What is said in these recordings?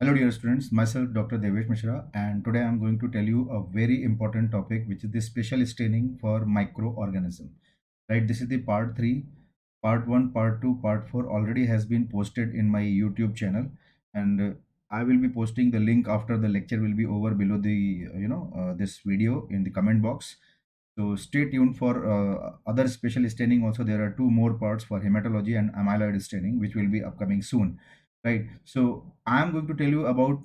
Hello dear students, myself Dr. Devesh Mishra, and today I am going to tell you a very important topic, which is the special staining for microorganism. Right, this is the part 3, part 1, part 2, part 4 already has been posted in my YouTube channel, and I will be posting the link after the lecture will be over below the this video in the comment box. So stay tuned for other special staining. Also, there are two more parts for hematology and amyloid staining, which will be upcoming soon. Right. So I am going to tell you about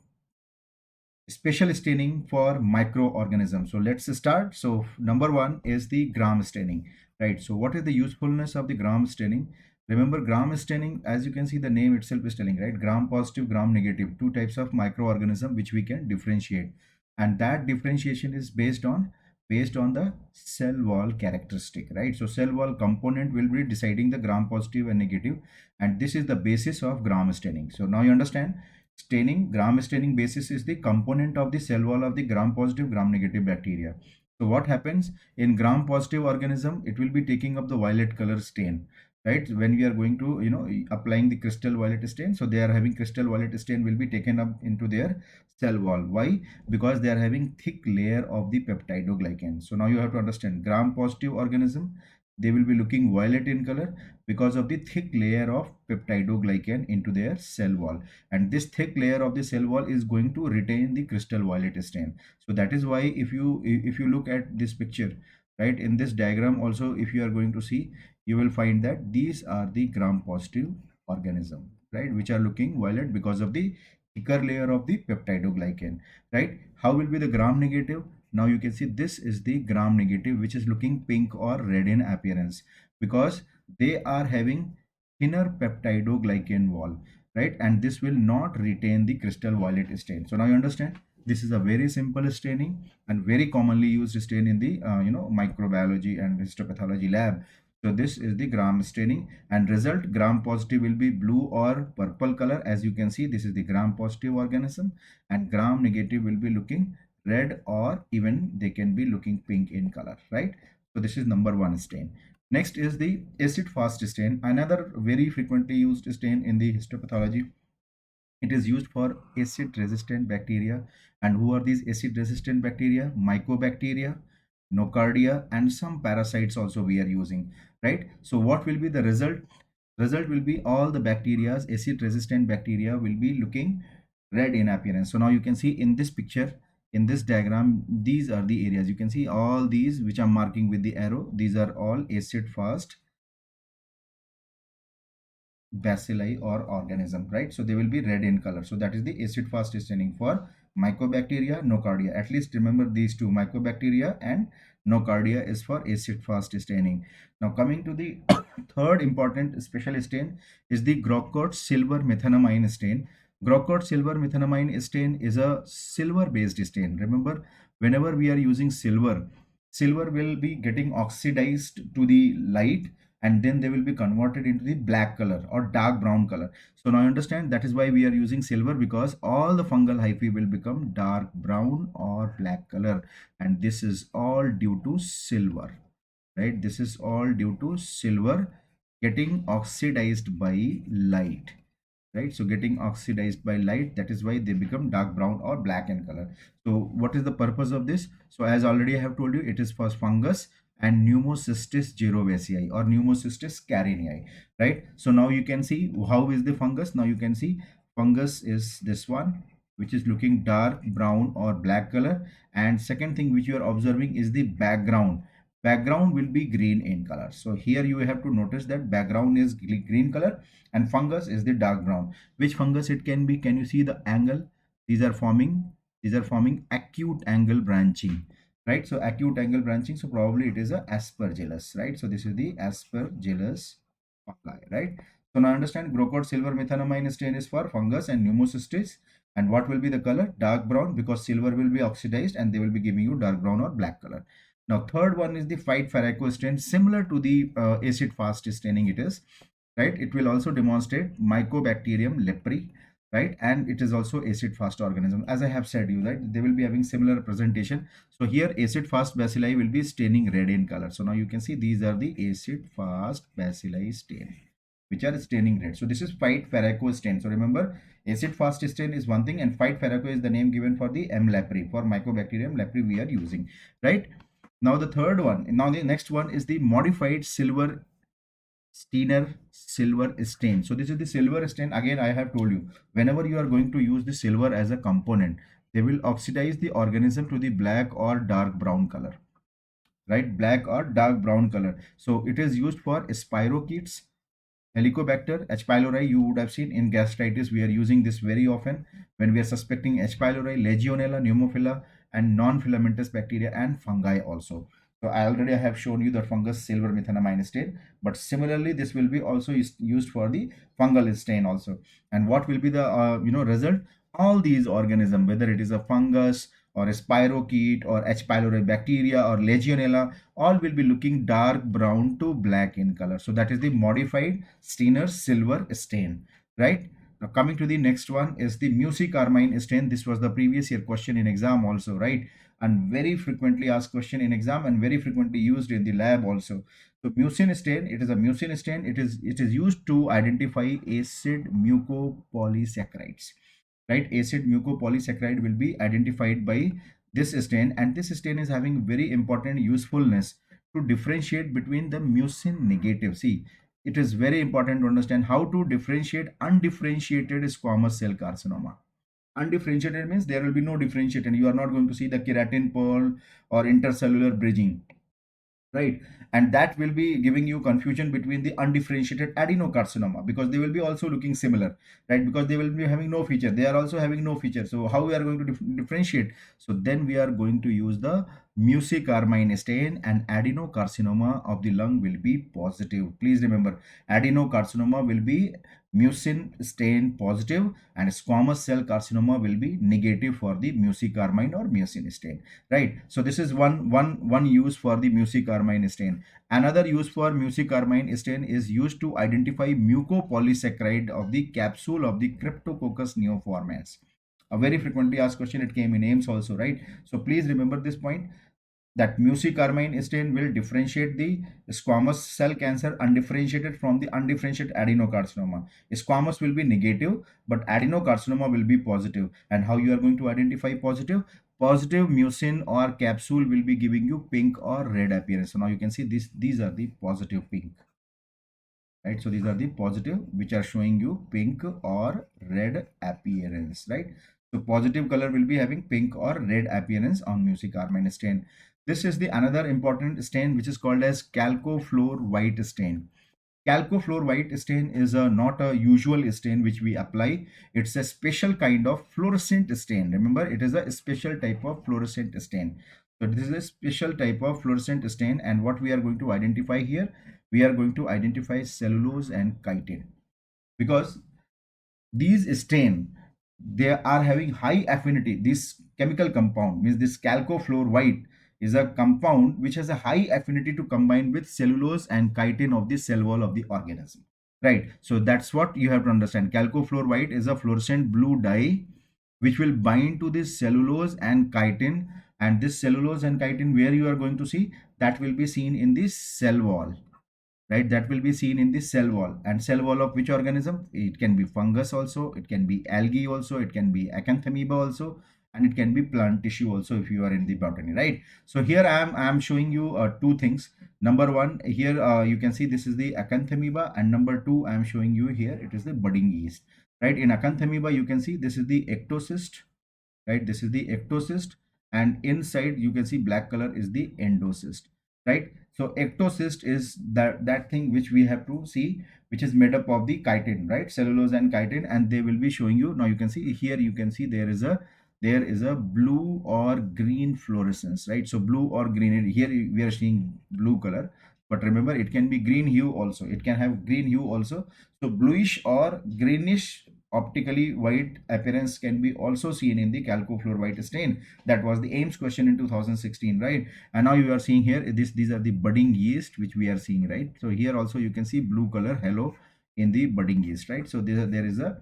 special staining for microorganisms. So let's start. So number one is the gram staining. Right. So what is the usefulness of the gram staining? Remember, gram staining, as you can see, the name itself is telling, right? Gram positive, gram negative, two types of microorganism which we can differentiate, and that differentiation is based on the cell wall characteristic, right? So cell wall component will be deciding the gram positive and negative, and this is the basis of gram staining. So now you understand, gram staining basis is the component of the cell wall of the gram positive, gram negative bacteria. So what happens in gram positive organism, it will be taking up the violet color stain, right? When we are going to applying the crystal violet stain, so they are having crystal violet stain will be taken up into their cell wall. Why? Because they are having thick layer of the peptidoglycan. So now you have to understand, gram positive organism, they will be looking violet in color because of the thick layer of peptidoglycan into their cell wall, and this thick layer of the cell wall is going to retain the crystal violet stain. So that is why if you look at this picture, right, in this diagram also, if you are going to see, you will find that these are the gram positive organism, right, which are looking violet because of the thicker layer of the peptidoglycan, right? How will be the gram negative? Now you can see this is the gram negative, which is looking pink or red in appearance because they are having thinner peptidoglycan wall, right? And this will not retain the crystal violet stain. So now you understand, this is a very simple staining and very commonly used stain in the microbiology and histopathology lab. So this is the gram staining, and result, gram positive will be blue or purple color. As you can see, this is the gram positive organism, and gram negative will be looking red, or even they can be looking pink in color, right? So this is number one stain. Next is the acid fast stain, another very frequently used stain in the histopathology. It is used for acid resistant bacteria. And who are these acid resistant bacteria? Mycobacteria, nocardia, and some parasites also we are using, right? So what will be the result? Result will be all the bacteria, acid resistant bacteria, will be looking red in appearance. So now you can see in this picture, in this diagram, these are the areas. You can see all these which I'm marking with the arrow, these are all acid fast bacilli or organism, right? So they will be red in color. So that is the acid fast staining for mycobacteria, nocardia. At least remember these two, mycobacteria and nocardia is for acid fast staining. Now coming to the third important special stain is the Grocott silver methanamine stain. Grocott silver methanamine stain is a silver based stain. Remember, whenever we are using silver, silver will be getting oxidized to the light, and then they will be converted into the black color or dark brown color. So now you understand, that is why we are using silver, because all the fungal hyphae will become dark brown or black color, and this is all due to silver, right? This is all due to silver getting oxidized by light, right? So getting oxidized by light, that is why they become dark brown or black in color. So what is the purpose of this? So as already I have told you, it is for fungus and pneumocystis jirovecii or pneumocystis carinii, right? So now you can see how is the fungus. Now you can see fungus is this one, which is looking dark brown or black color, and second thing which you are observing is the background will be green in color. So here you have to notice that background is green color and fungus is the dark brown. Which fungus it can be? Can you see the angle? These are forming acute angle branching, right? So acute angle branching, so probably it is a aspergillus, right? So this is the aspergillus fungi, right? So now understand, Grocott silver methanamine stain is for fungus and pneumocystis, and what will be the color? Dark brown, because silver will be oxidized and they will be giving you dark brown or black color. Now third one is the Phyt Farraco stain, similar to the acid fast staining it is, right? It will also demonstrate Mycobacterium leprae, right? And it is also acid fast organism. As I have said you, right, they will be having similar presentation. So here acid fast bacilli will be staining red in color. So now you can see these are the acid fast bacilli stain. which are staining red. So this is phyte ferraco stain. So remember, acid fast stain is one thing, and phyte ferraco is the name given for the M. leprae, for Mycobacterium leprae we are using, right? Now the third one, now the next one is the modified silver Steiner silver stain. So this is the silver stain. Again, I have told you, whenever you are going to use the silver as a component, they will oxidize the organism to the black or dark brown color, right? Black or dark brown color. So it is used for spirochetes, Helicobacter, H. pylori, you would have seen in gastritis. We are using this very often when we are suspecting H. pylori, Legionella, Pneumophila, and non-filamentous bacteria and fungi also. So I already have shown you the fungus silver methanamine stain, but similarly this will be also used for the fungal stain also. And what will be the result? All these organisms, whether it is a fungus or a spirochete or H. pylori bacteria or Legionella, all will be looking dark brown to black in color. So that is the modified Steiner silver stain, right? Now coming to the next one is the muci carmine stain. This was the previous year question in exam also, right? And very frequently asked question in exam and very frequently used in the lab also. So mucin stain, it is a mucin stain. It is used to identify acid mucopolysaccharides, right? Acid mucopolysaccharide will be identified by this stain, and this stain is having very important usefulness to differentiate between the mucin negative. See, it is very important to understand how to differentiate undifferentiated squamous cell carcinoma. Undifferentiated means there will be no differentiated. You are not going to see the keratin pearl or intercellular bridging, right? And that will be giving you confusion between the undifferentiated adenocarcinoma, because they will be also looking similar, right? Because they will be having no feature, they are also having no feature. So how we are going to differentiate? So then we are going to use the mucicarmine stain, and adenocarcinoma of the lung will be positive. Please remember, adenocarcinoma will be mucin stain positive, and squamous cell carcinoma will be negative for the mucicarmine or mucin stain, right? So this is one use for the mucicarmine stain. Another use for mucicarmine stain is used to identify mucopolysaccharide of the capsule of the Cryptococcus neoformans. A very frequently asked question, it came in AIMS also, right? So please remember this point, that mucicarmine stain will differentiate the squamous cell cancer undifferentiated from the undifferentiated adenocarcinoma. Squamous will be negative, but adenocarcinoma will be positive. And how you are going to identify positive? Positive mucin or capsule will be giving you pink or red appearance. So now you can see this, these are the positive pink, right? So these are the positive which are showing you pink or red appearance, right? So positive color will be having pink or red appearance on mucicarmine stain. This is the another important stain which is called as chalcofluor white stain. Chalcofluor white stain is not a usual stain which we apply. It's a special kind of fluorescent stain. Remember, it is a special type of fluorescent stain. So this is a special type of fluorescent stain, and what we are going to identify here, we are going to identify cellulose and chitin, because these stain, they are having high affinity. This chemical compound means this chalcofluor white is a compound which has a high affinity to combine with cellulose and chitin of the cell wall of the organism, right? So that's what you have to understand. Chalcofluor white is a fluorescent blue dye which will bind to this cellulose and chitin, and this cellulose and chitin, where you are going to see, that will be seen in this cell wall, right? That will be seen in the cell wall. And cell wall of which organism? It can be fungus also, it can be algae also, it can be acanthamoeba also, and it can be plant tissue also if you are in the botany, right? So here I am showing you two things. Number one, here you can see this is the acanthamoeba, and number two, I am showing you here, it is the budding yeast, right? In acanthamoeba you can see this is the ectocyst, right? This is the ectocyst, and inside you can see black color is the endocyst, right? So ectocyst is that thing which we have to see, which is made up of the chitin, right? Cellulose and chitin, and they will be showing you. Now you can see here, you can see there is a blue or green fluorescence, right? So blue or green, here we are seeing blue color, but remember it can be green hue also, it can have green hue also. So bluish or greenish optically white appearance can be also seen in the chalcofluor white stain. That was the AIMS question in 2016, right? And now you are seeing here, these are the budding yeast which we are seeing, right? So here also you can see blue color halo in the budding yeast, right? So there is a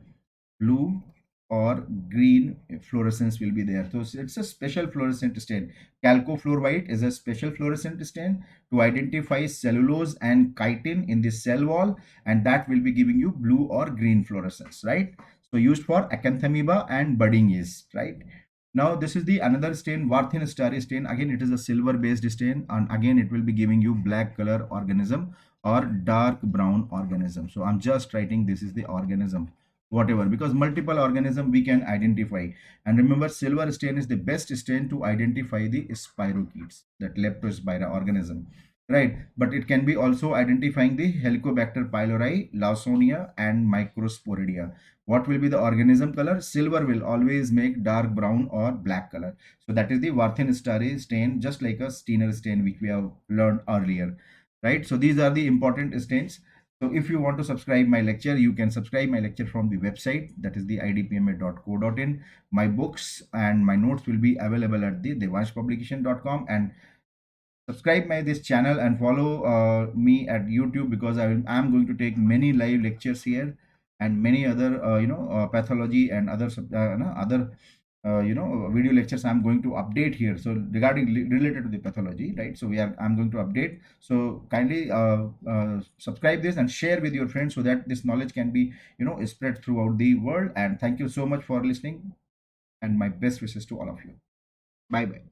blue or green fluorescence will be there. So it's a special fluorescent stain. Chalcofluorite is a special fluorescent stain to identify cellulose and chitin in the cell wall, and that will be giving you blue or green fluorescence, right? So used for acanthamoeba and budding yeast, right? Now this is the another stain, Warthin starry stain. Again, it is a silver based stain, and again it will be giving you black color organism or dark brown organism. So I'm just writing this is the organism, whatever, because multiple organism we can identify. And remember, silver stain is the best stain to identify the spirochetes, that leptospira organism, right? But it can be also identifying the Helicobacter pylori, Lawsonia, and Microsporidia. What will be the organism color? Silver will always make dark brown or black color. So that is the Warthin starry stain, just like a Steiner stain which we have learned earlier, right? So these are the important stains. So if you want to subscribe my lecture, you can subscribe my lecture from the website, that is the idpma.co.in. My books and my notes will be available at the devaanshpublication.com, and subscribe my this channel and follow me at YouTube, because I'm going to take many live lectures here and many other pathology and other other video lectures I'm going to update here. So regarding related to the pathology, right? So I'm going to update. So kindly subscribe this and share with your friends so that this knowledge can be spread throughout the world. And thank you so much for listening, and my best wishes to all of you. Bye bye.